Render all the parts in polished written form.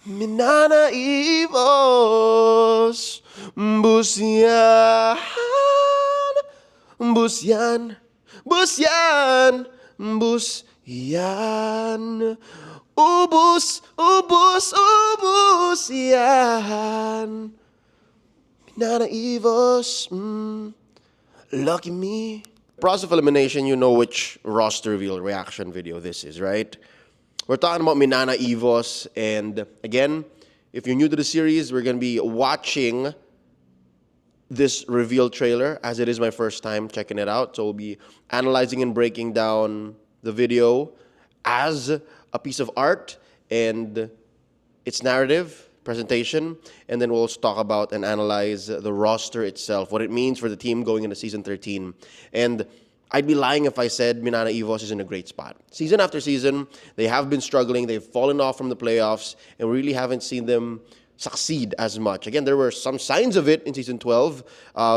Minana Evos, Busyan, Busyan, Busyan, Busyan, Ubus, Ubus, Ubus, yan. Minana Evos, lucky me. Process of elimination, you know which roster reveal reaction video this is, right? We're talking about Minana Evos, and again, if you're new to the series, we're going to be watching this reveal trailer, as it is my first time checking it out. So we'll be analyzing and breaking down the video as a piece of art and its narrative, presentation, and then we'll also talk about and analyze the roster itself, what it means for the team going into Season 13. And I'd be lying if I said Minana Evos is in a great spot. Season after season, they have been struggling. They've fallen off from the playoffs, and we really haven't seen them succeed as much. Again, there were some signs of it in Season 12.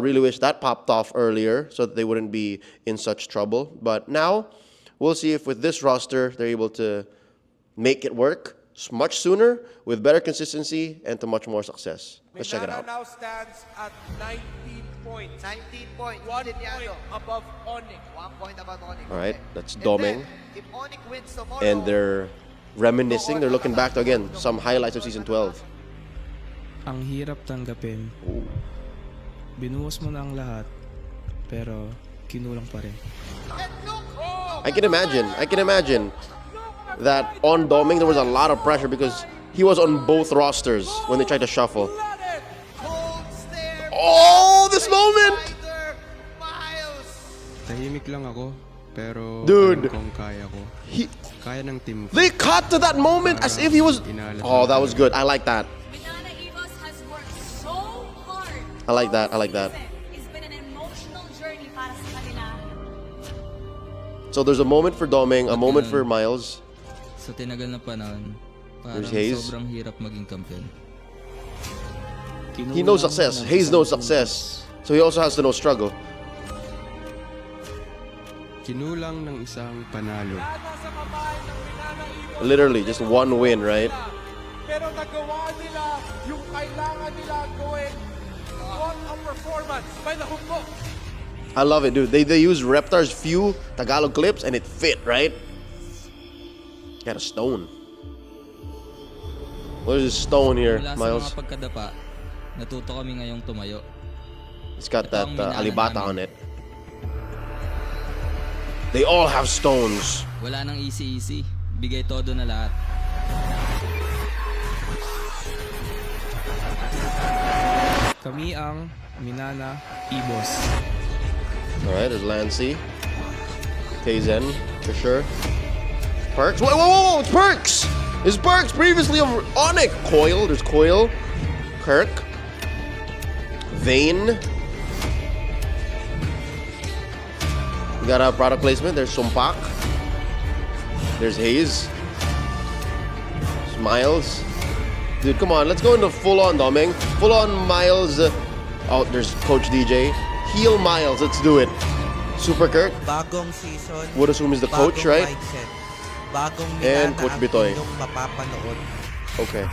Really wish that popped off earlier so that they wouldn't be in such trouble. But now, we'll see if with this roster, they're able to make it work much sooner, with better consistency, and to much more success. Let's check it out. Now stands at 19 points. 19 points. 1 point above Onyx. 1 point above Onyx. All right, Okay. that's And Doming. then, if Onyx wins tomorrow, And they're reminiscing. They're looking back to, again, some highlights of Season 12. Ang hirap tanggapin. Binuhos mo na ang lahat, pero kinulang pa rin. and look, I can imagine that on Doming there was a lot of pressure because he was on both rosters when they tried to shuffle. cold stare. Oh, this moment! Ryder Miles. Tahimik lang ako, pero Dude. alam kong kaya ko. He, Kaya ng team ko. they cut to that moment as if he was... Oh, that was good. I like that. Minana Evos has worked so hard. I like that. I like that. It's been an emotional journey para sa kanila. So there's a moment for Doming, a moment for Miles. Sa tinagal na panahon, parang There's Hayes. sobrang hirap maging kampiyon. He knows success. Hayes knows success. So he also has to know struggle. Kinulang ng isang panalo. Nasa kamay ng Minana Evos. Literally, just one win, right? Pero nagawa nila yung kailangan nila gawin. What a performance by the Hukbo. I love it, dude. They use Reptar's few Tagalog clips and it fit, right? Got a stone. What is this stone here, Mula sa Miles? mga pagkadapa, natuto kami ngayong tumayo. It's got Ito that ang minana alibata on namin. it. They all have stones. Wala nang easy-easy. Bigay todo na lahat. Kami ang Minana Evos. Alright, there's Lancy. Kzen, for sure. Perks. Whoa, whoa, whoa, it's Perks! It's Perks previously of Onyx. Coil, there's Coil. Kirk. Vane. We got a product placement. There's Sumpak. There's Hayes. There's Miles. Dude, come on. Let's go into full-on Doming. Full-on Miles. Oh, there's Coach DJ. Heal Miles. Let's do it. Super Kirk. Bagong season, Would assume is the coach, bagong right? mindset, bagong And Minana Coach ang Bitoy. inyong mapapanood. Okay.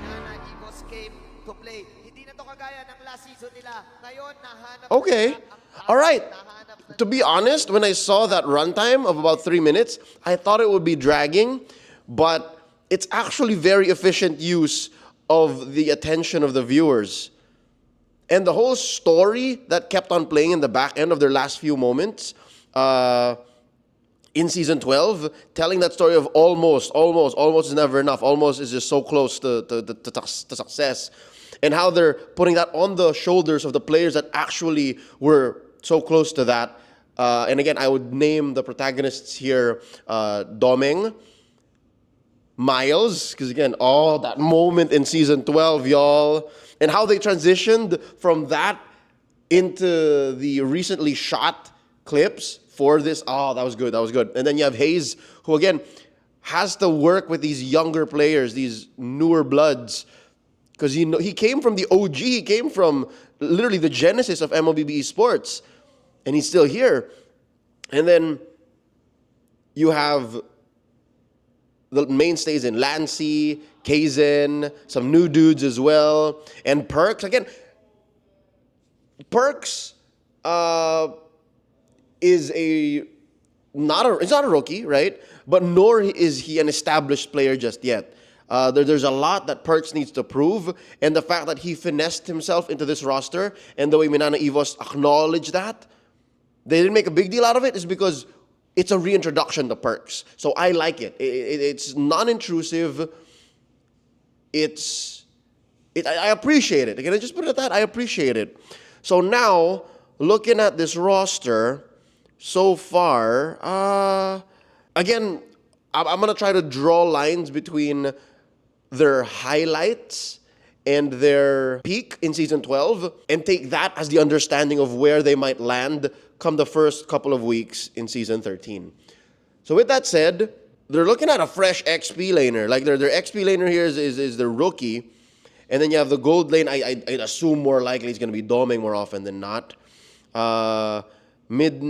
Minana Evos came to play. Hindi na to kagaya ng last season nila. Ngayon, nahanap Okay. nila ang All right. nahanap na To be honest, when I saw that runtime of about 3 minutes, I thought it would be dragging, but it's actually very efficient use of the attention of the viewers. And the whole story that kept on playing in the back end of their last few moments in Season 12, telling that story of almost is never enough. Almost is just so close to success. And how they're putting that on the shoulders of the players that actually were so close to that. And again, I would name the protagonists here, Doming, Miles, because again, that moment in Season 12, y'all, and how they transitioned from that into the recently shot clips for this. Oh, that was good. And then you have Hayes, who again has to work with these younger players, these newer bloods, because he came from the OG. He came from literally the genesis of MLBB esports, and he's still here. And then you have the mainstays in Lancy, Kaizen, some new dudes as well, and Perks. Again, Perks is it's not a rookie, right? But nor is he an established player just yet. There's a lot that Perks needs to prove, and the fact that he finessed himself into this roster, and the way Minana Evos acknowledge that, they didn't make a big deal out of it, is because it's a reintroduction to Perks. So I like it. It's non-intrusive. I appreciate it. Can I just put it at that? I appreciate it. So now, looking at this roster so far, again, I'm going to try to draw lines between their highlights and their peak in Season 12 and take that as the understanding of where they might land come the first couple of weeks in Season 13. So with that said, they're looking at a fresh XP laner. Like their XP laner here is their rookie. And then you have the gold lane. I'd assume more likely it's going to be Doming more often than not. Mid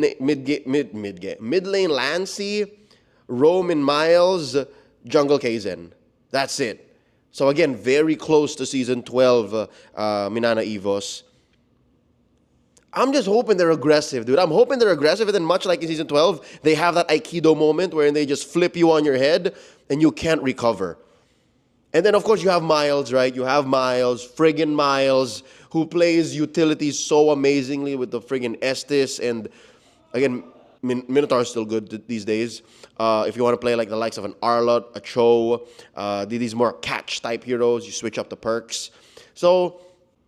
lane Lancy, Roman Miles, Jungle Kaizen. That's it. So again, very close to Season 12 Minana Evos. I'm just hoping they're aggressive, dude. I'm hoping they're aggressive, and then much like in Season 12, they have that Aikido moment where they just flip you on your head and you can't recover. And then, of course, you have Miles, right? You have Miles, friggin' Miles, who plays utilities so amazingly with the friggin' Estes. And again, Minotaur is still good these days. If you want to play like the likes of an Arlott, a Cho, these more catch type heroes, you switch up the perks. So,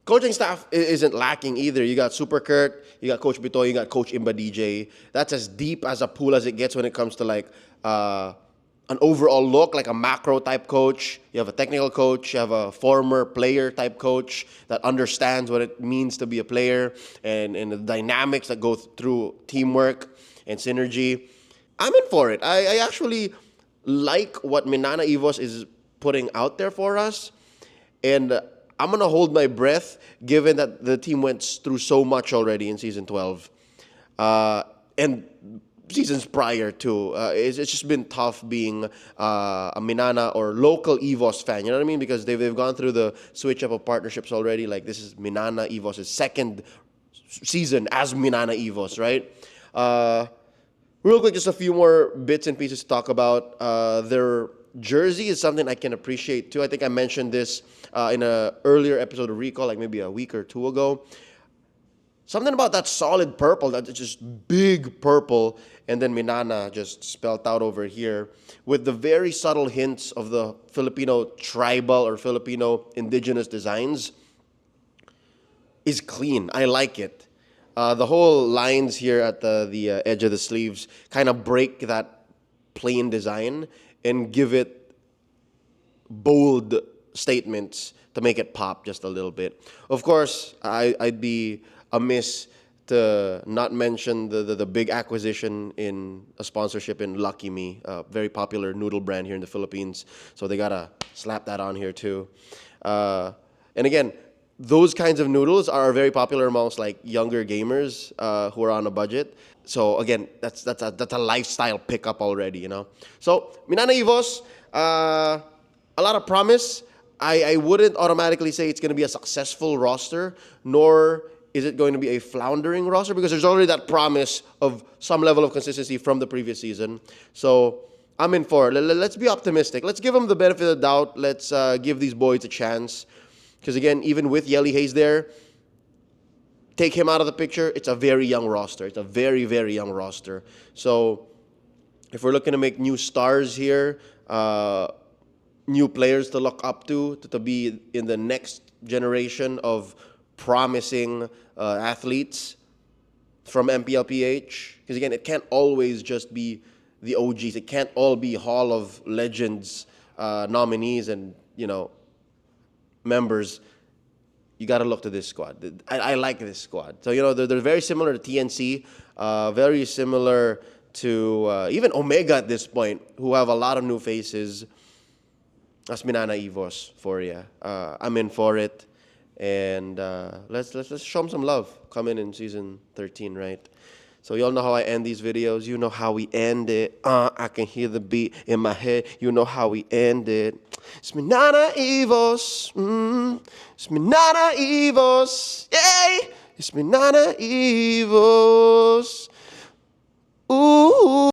coaching staff isn't lacking either. You got Super Kurt, you got Coach Bitoy, you got Coach Imba DJ. That's as deep as a pool as it gets when it comes to like an overall look, like a macro type coach. You have a technical coach, you have a former player type coach that understands what it means to be a player and the dynamics that go through teamwork and synergy. I'm in for it. I actually like what Minana Evos is putting out there for us. And I'm going to hold my breath given that the team went through so much already in Season 12. And seasons prior to. It's just been tough being a Minana or local EVOS fan. You know what I mean? Because they've gone through the switch up of partnerships already. Like this is Minana EVOS' second season as Minana EVOS, right? Real quick, just a few more bits and pieces to talk about. Their jersey is something I can appreciate too. I think I mentioned this in an earlier episode of Recall, like maybe a week or two ago. Something about that solid purple, that's just big purple, and then Minana just spelled out over here with the very subtle hints of the Filipino tribal or Filipino indigenous designs is clean. I like it. The whole lines here at the edge of the sleeves kind of break that plain design and give it bold statements to make it pop just a little bit. Of course, I'd be amiss to not mention the big acquisition in a sponsorship in Lucky Me, a very popular noodle brand here in the Philippines. So they gotta slap that on here too. And again, those kinds of noodles are very popular amongst like younger gamers who are on a budget. So again, that's a lifestyle pickup already, you know. So Minana Evos, a lot of promise. I wouldn't automatically say it's going to be a successful roster, nor is it going to be a floundering roster, because there's already that promise of some level of consistency from the previous season. So I'm in for it. Let's be optimistic. Let's give them the benefit of the doubt. Let's give these boys a chance. Because again, even with Yelly Hayes there, take him out of the picture, it's a very young roster. It's a very, very young roster. So if we're looking to make new stars here, new players to look up to be in the next generation of promising athletes from MPLPH. Because again, it can't always just be the OGs. It can't all be Hall of Legends nominees and, you know, members. You got to look to this squad. I like this squad. So, you know, they're very similar to TNC, very similar to even Omega at this point, who have a lot of new faces. That's Minana Evos for you. I'm in for it. And let's show them some love coming in season 13, right? So y'all know how I end these videos. You know how we end it. I can hear the beat in my head. You know how we end it. It's MNNE Evos. It's MNNE Evos. Yay! It's MNNE Evos.